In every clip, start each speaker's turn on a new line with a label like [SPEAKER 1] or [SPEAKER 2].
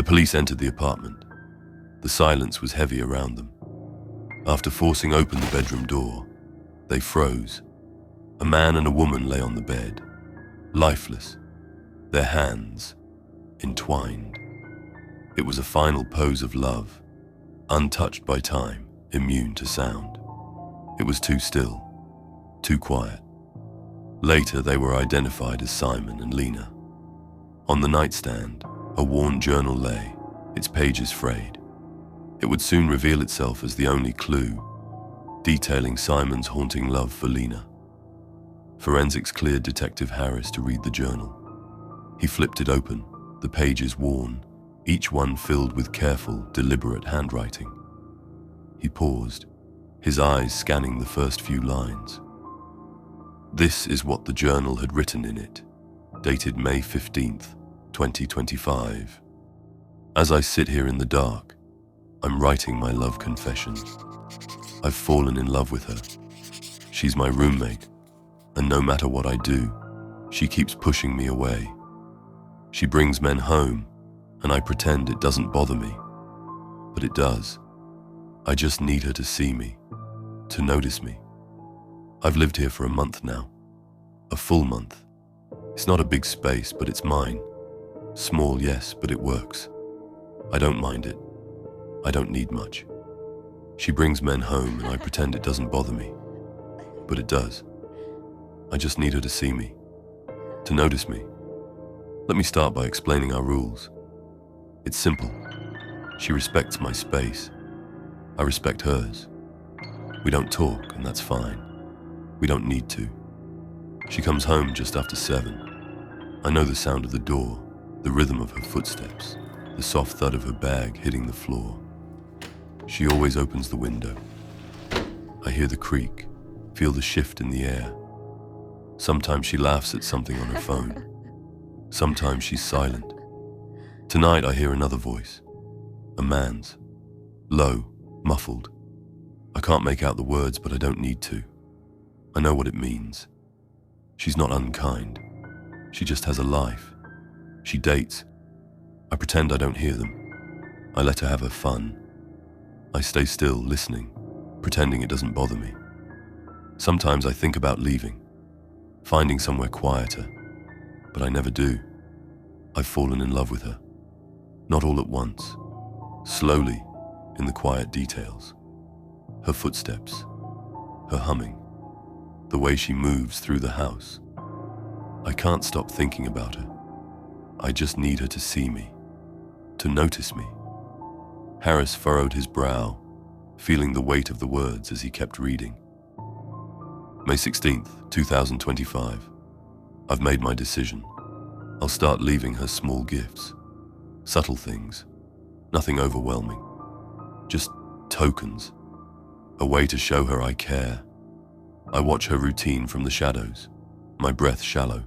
[SPEAKER 1] The police entered the apartment. The silence was heavy around them. After forcing open the bedroom door, they froze. A man and a woman lay on the bed, lifeless, their hands entwined. It was a final pose of love, untouched by time, immune to sound. It was too still, too quiet. Later, they were identified as Simon and Lena. On the nightstand, a worn journal lay, its pages frayed. It would soon reveal itself as the only clue, detailing Simon's haunting love for Lena. Forensics cleared Detective Harris to read the journal. He flipped it open, the pages worn, each one filled with careful, deliberate handwriting. He paused, his eyes scanning the first few lines. This is what the journal had written in it, dated May 15th, 2025. As I sit here in the dark, I'm writing my love confession. I've fallen in love with her. She's my roommate, and no matter what I do, she keeps pushing me away. She brings men home, and I pretend it doesn't bother me, but it does. I just need her to see me, to notice me. I've lived here for a month now, a full month. It's not a big space, but it's mine. Small, yes, but it works. I don't mind it. I don't need much. She brings men home and I pretend it doesn't bother me, but it does. I just need her to see me, to notice me. Let me start by explaining our rules. It's simple. She respects my space. I respect hers. We don't talk, and that's fine. We don't need to. She comes home just after 7. I know the sound of the door, the rhythm of her footsteps, the soft thud of her bag hitting the floor. She always opens the window. I hear the creak, feel the shift in the air. Sometimes she laughs at something on her phone. Sometimes she's silent. Tonight I hear another voice, a man's, low, muffled. I can't make out the words, but I don't need to. I know what it means. She's not unkind. She just has a life. She dates. I pretend I don't hear them. I let her have her fun. I stay still, listening, pretending it doesn't bother me. Sometimes I think about leaving, finding somewhere quieter, but I never do. I've fallen in love with her. Not all at once. Slowly, in the quiet details. Her footsteps, her humming, the way she moves through the house. I can't stop thinking about her. I just need her to see me, to notice me. Harris furrowed his brow, feeling the weight of the words as he kept reading. May 16th, 2025. I've made my decision. I'll start leaving her small gifts, subtle things, nothing overwhelming, just tokens, a way to show her I care. I watch her routine from the shadows, my breath shallow,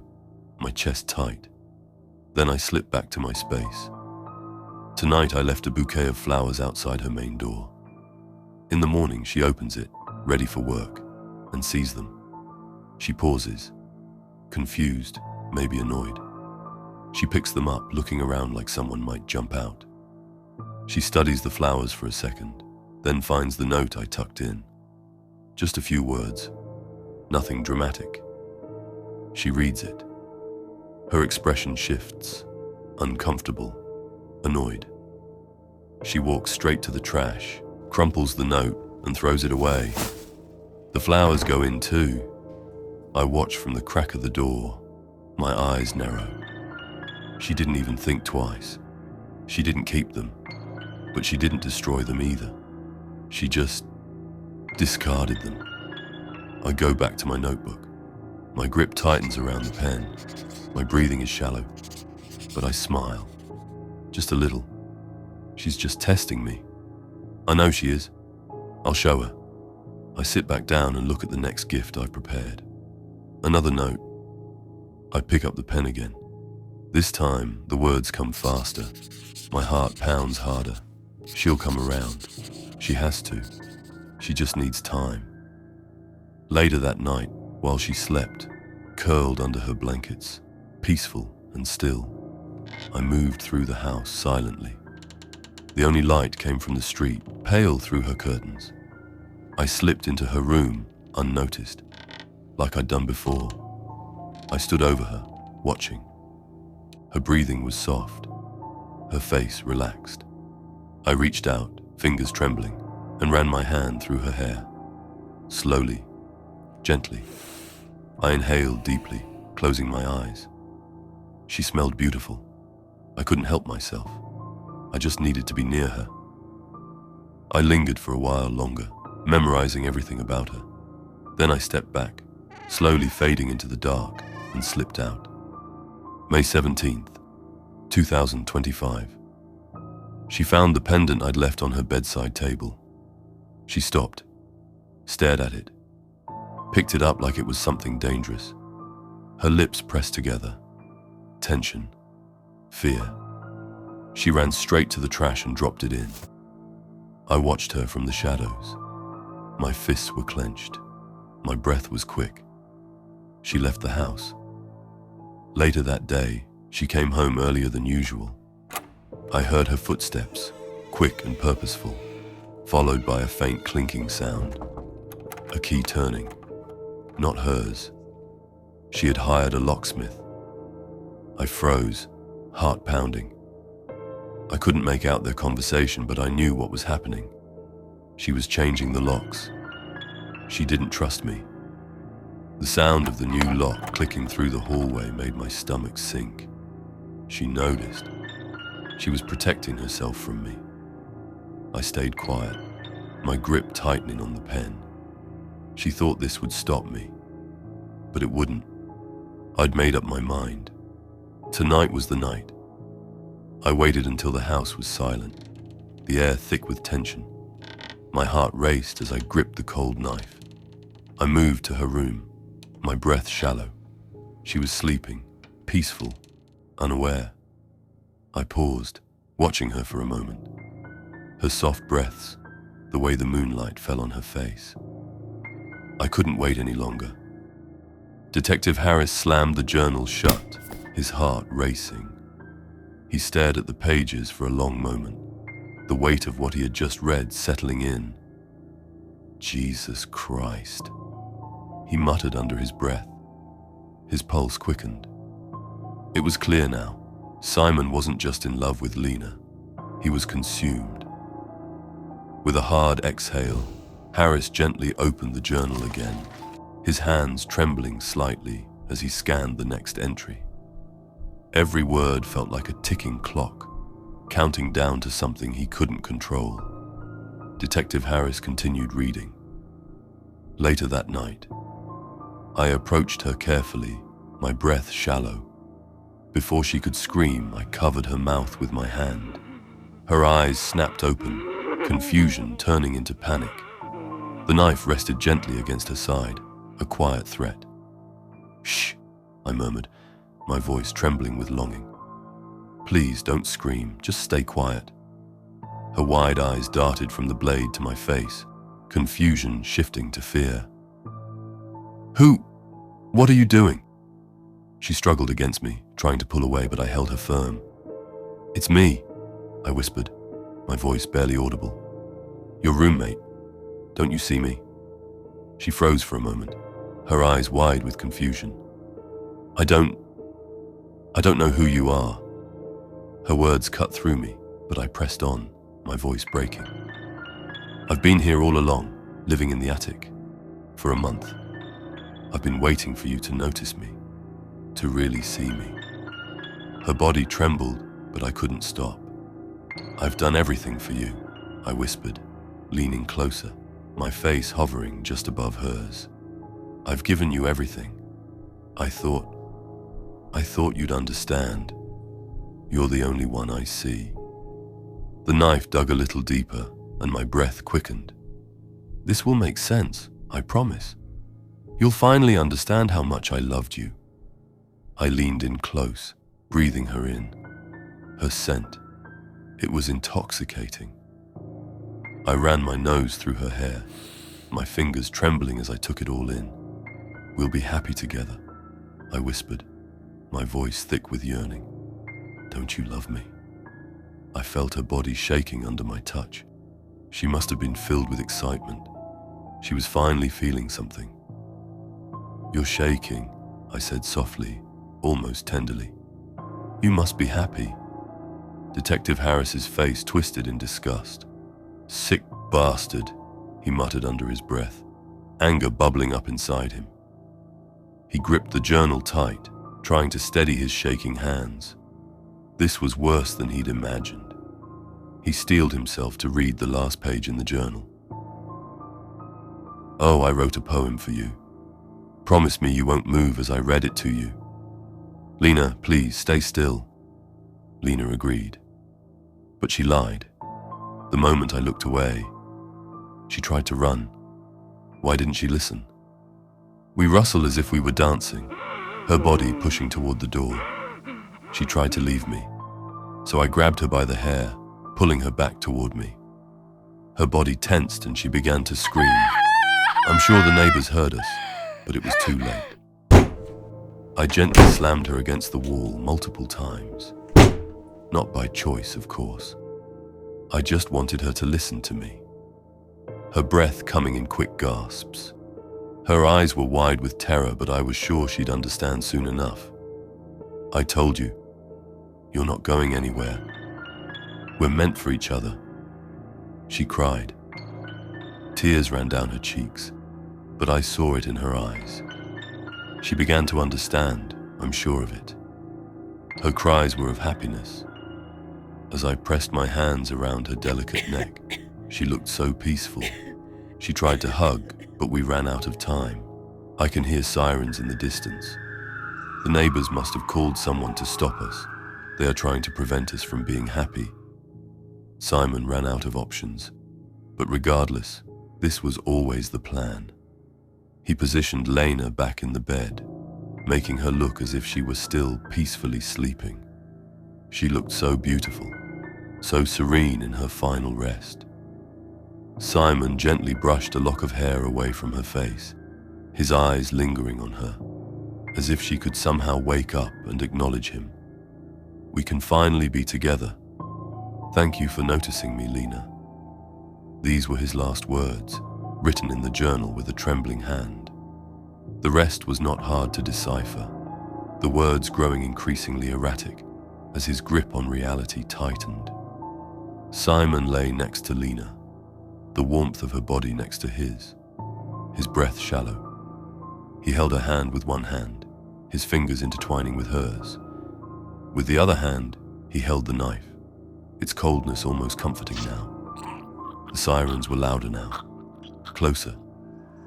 [SPEAKER 1] my chest tight. Then I slip back to my space. Tonight I left a bouquet of flowers outside her main door. In the morning she opens it, ready for work, and sees them. She pauses, confused, maybe annoyed. She picks them up, looking around like someone might jump out. She studies the flowers for a second, then finds the note I tucked in. Just a few words, nothing dramatic. She reads it. Her expression shifts, uncomfortable, annoyed. She walks straight to the trash, crumples the note, and throws it away. The flowers go in too. I watch from the crack of the door, my eyes narrow. She didn't even think twice. She didn't keep them, but she didn't destroy them either. She just discarded them. I go back to my notebook. My grip tightens around the pen. My breathing is shallow, but I smile. Just a little. She's just testing me. I know she is. I'll show her. I sit back down and look at the next gift I've prepared. Another note. I pick up the pen again. This time, the words come faster. My heart pounds harder. She'll come around. She has to. She just needs time. Later that night, while she slept, curled under her blankets, peaceful and still, I moved through the house silently. The only light came from the street, pale through her curtains. I slipped into her room, unnoticed, like I'd done before. I stood over her, watching. Her breathing was soft, her face relaxed. I reached out, fingers trembling, and ran my hand through her hair. Slowly, gently. I inhaled deeply, closing my eyes. She smelled beautiful. I couldn't help myself. I just needed to be near her. I lingered for a while longer, memorizing everything about her. Then I stepped back, slowly fading into the dark, and slipped out. May 17th, 2025. She found the pendant I'd left on her bedside table. She stopped, stared at it, picked it up like it was something dangerous. Her lips pressed together. Tension, fear. She ran straight to the trash and dropped it in. I watched her from the shadows. My fists were clenched. My breath was quick. She left the house. Later that day, she came home earlier than usual. I heard her footsteps, quick and purposeful, followed by a faint clinking sound. A key turning. Not hers. She had hired a locksmith. I froze, heart pounding. I couldn't make out their conversation, but I knew what was happening. She was changing the locks. She didn't trust me. The sound of the new lock clicking through the hallway made my stomach sink. She noticed. She was protecting herself from me. I stayed quiet, my grip tightening on the pen. She thought this would stop me, but it wouldn't. I'd made up my mind. Tonight was the night. I waited until the house was silent, the air thick with tension. My heart raced as I gripped the cold knife. I moved to her room, my breath shallow. She was sleeping, peaceful, unaware. I paused, watching her for a moment. Her soft breaths, the way the moonlight fell on her face. I couldn't wait any longer. Detective Harris slammed the journal shut, his heart racing. He stared at the pages for a long moment, the weight of what he had just read settling in. Jesus Christ, he muttered under his breath. His pulse quickened. It was clear now. Simon wasn't just in love with Lena. He was consumed. With a hard exhale, Harris gently opened the journal again, his hands trembling slightly as he scanned the next entry. Every word felt like a ticking clock, counting down to something he couldn't control. Detective Harris continued reading. Later that night, I approached her carefully, my breath shallow. Before she could scream, I covered her mouth with my hand. Her eyes snapped open, confusion turning into panic. The knife rested gently against her side, a quiet threat. "Shh," I murmured, my voice trembling with longing. "Please don't scream, just stay quiet." Her wide eyes darted from the blade to my face, confusion shifting to fear. What are you doing?" She struggled against me, trying to pull away, but I held her firm. "It's me," I whispered, my voice barely audible. "Your roommate. Don't you see me?" She froze for a moment, her eyes wide with confusion. I don't know who you are." Her words cut through me, but I pressed on, my voice breaking. "I've been here all along, living in the attic. For a month. I've been waiting for you to notice me, to really see me." Her body trembled, but I couldn't stop. "I've done everything for you," I whispered, leaning closer, my face hovering just above hers. "I've given you everything. I thought you'd understand. You're the only one I see." The knife dug a little deeper, and my breath quickened. "This will make sense, I promise. You'll finally understand how much I loved you." I leaned in close, breathing her in. Her scent. It was intoxicating. I ran my nose through her hair, my fingers trembling as I took it all in. "We'll be happy together," I whispered, my voice thick with yearning. "Don't you love me?" I felt her body shaking under my touch. She must have been filled with excitement. She was finally feeling something. "You're shaking," I said softly, almost tenderly. "You must be happy." Detective Harris's face twisted in disgust. "Sick bastard," he muttered under his breath, anger bubbling up inside him. He gripped the journal tight, trying to steady his shaking hands. This was worse than he'd imagined. He steeled himself to read the last page in the journal. "Oh, I wrote a poem for you. Promise me you won't move as I read it to you." "Lena, please, stay still." Lena agreed. But she lied. The moment I looked away, she tried to run. Why didn't she listen? We rustled as if we were dancing, her body pushing toward the door. She tried to leave me, so I grabbed her by the hair, pulling her back toward me. Her body tensed and she began to scream. I'm sure the neighbors heard us, but it was too late. I gently slammed her against the wall multiple times. Not by choice, of course. I just wanted her to listen to me. Her breath coming in quick gasps. Her eyes were wide with terror, but I was sure she'd understand soon enough. "I told you, you're not going anywhere. We're meant for each other." She cried. Tears ran down her cheeks, but I saw it in her eyes. She began to understand, I'm sure of it. Her cries were of happiness. As I pressed my hands around her delicate neck, she looked so peaceful. She tried to hug, but we ran out of time. I can hear sirens in the distance. The neighbors must have called someone to stop us. They are trying to prevent us from being happy. Simon ran out of options. But regardless, this was always the plan. He positioned Lena back in the bed, making her look as if she was still peacefully sleeping. She looked so beautiful, so serene in her final rest. Simon gently brushed a lock of hair away from her face, his eyes lingering on her, as if she could somehow wake up and acknowledge him. "We can finally be together. Thank you for noticing me, Lena." These were his last words, written in the journal with a trembling hand. The rest was not hard to decipher, the words growing increasingly erratic as his grip on reality tightened. Simon lay next to Lena, the warmth of her body next to his breath shallow. He held her hand with one hand, his fingers intertwining with hers. With the other hand, he held the knife, its coldness almost comforting now. The sirens were louder now, closer,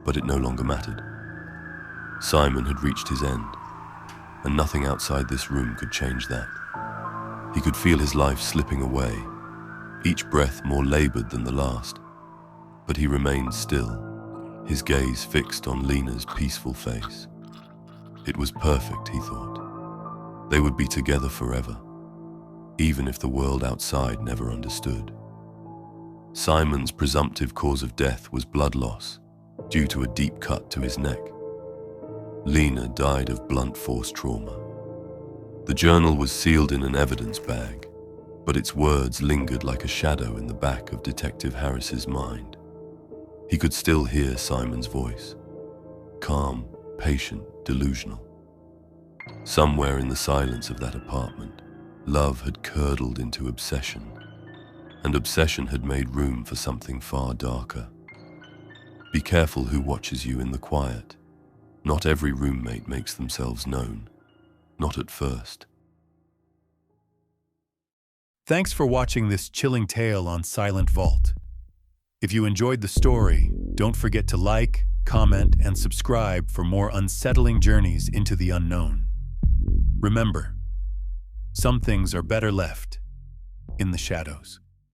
[SPEAKER 1] but it no longer mattered. Simon had reached his end, and nothing outside this room could change that. He could feel his life slipping away, each breath more labored than the last. But he remained still, his gaze fixed on Lena's peaceful face. It was perfect, he thought. They would be together forever, even if the world outside never understood. Simon's presumptive cause of death was blood loss, due to a deep cut to his neck. Lena died of blunt force trauma. The journal was sealed in an evidence bag, but its words lingered like a shadow in the back of Detective Harris's mind. He could still hear Simon's voice, calm, patient, delusional. Somewhere in the silence of that apartment, love had curdled into obsession, and obsession had made room for something far darker. Be careful who watches you in the quiet. Not every roommate makes themselves known, not at first.
[SPEAKER 2] Thanks for watching this chilling tale on Silent Vault. If you enjoyed the story, don't forget to like, comment, and subscribe for more unsettling journeys into the unknown. Remember, some things are better left in the shadows.